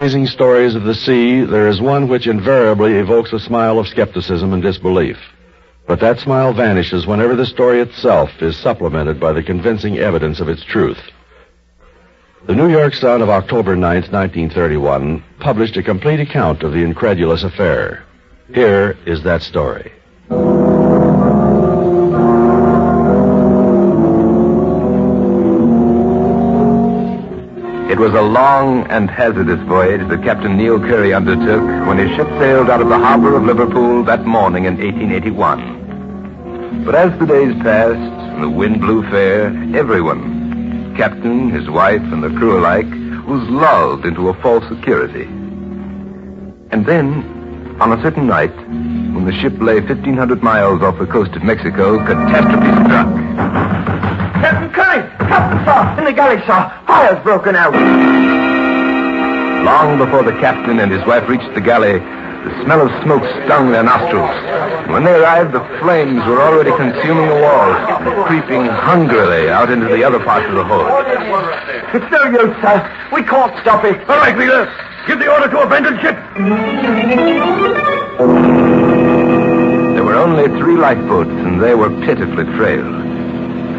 tantalizing stories of the sea, there is one which invariably evokes a smile of skepticism and disbelief. But that smile vanishes whenever the story itself is supplemented by the convincing evidence of its truth. The New York Sun of October 9th, 1931, published a complete account of the incredulous affair. Here is that story. It was a long and hazardous voyage that Captain Neil Curry undertook when his ship sailed out of the harbor of Liverpool that morning in 1881. But as the days passed and the wind blew fair, everyone, captain, his wife, and the crew alike, was lulled into a false security. And then, on a certain night, when the ship lay 1,500 miles off the coast of Mexico, catastrophe struck. Captain Curry! Captain, sir! In the galley, sir! Fire's broken out! Long before the captain and his wife reached the galley, the smell of smoke stung their nostrils. When they arrived, the flames were already consuming the walls, creeping hungrily out into the other parts of the hold. It's no use, sir. We can't stop it. All right, Wheeler. Give the order to abandon ship. There were only 3 lifeboats, and they were pitifully frail.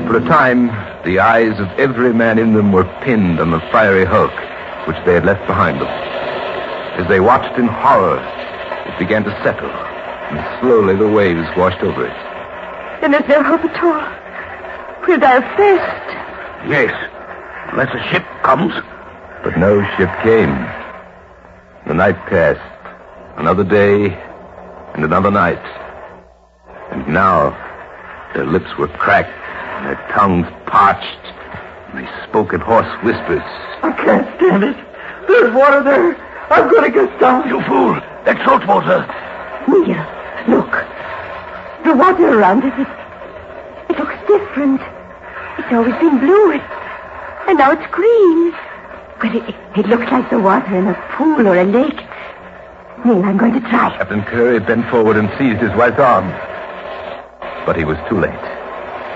For a time, the eyes of every man in them were pinned on the fiery hulk which they had left behind them. As they watched in horror, it began to settle, and slowly the waves washed over it. Then there's no hope at all. We'll die of thirst. Yes, unless a ship comes. But no ship came. The night passed, another day, and another night. And now, their lips were cracked, and their tongues parched, and they spoke in hoarse whispers. I can't stand it. There's water there. I'm going to get down. You fool. That's salt water. Neil, look. The water around us, it looks different. It's always been blue, and now it's green. Well, it looks like the water in a pool or a lake. Neil, I'm going to try. Captain Curry bent forward and seized his wife's arm. But he was too late.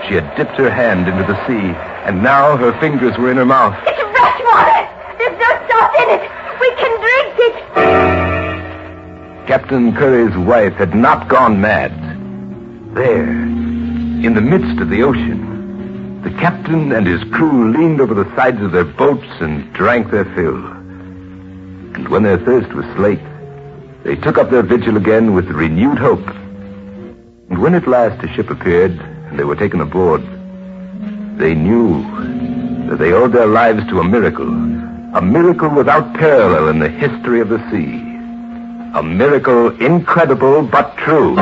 She had dipped her hand into the sea, and now her fingers were in her mouth. It's fresh water! There's no salt in it! We can drink it! Captain Curry's wife had not gone mad. There, in the midst of the ocean, the captain and his crew leaned over the sides of their boats and drank their fill. And when their thirst was slaked, they took up their vigil again with renewed hope. And when at last a ship appeared and they were taken aboard, they knew that they owed their lives to a miracle without parallel in the history of the sea. A miracle incredible but true.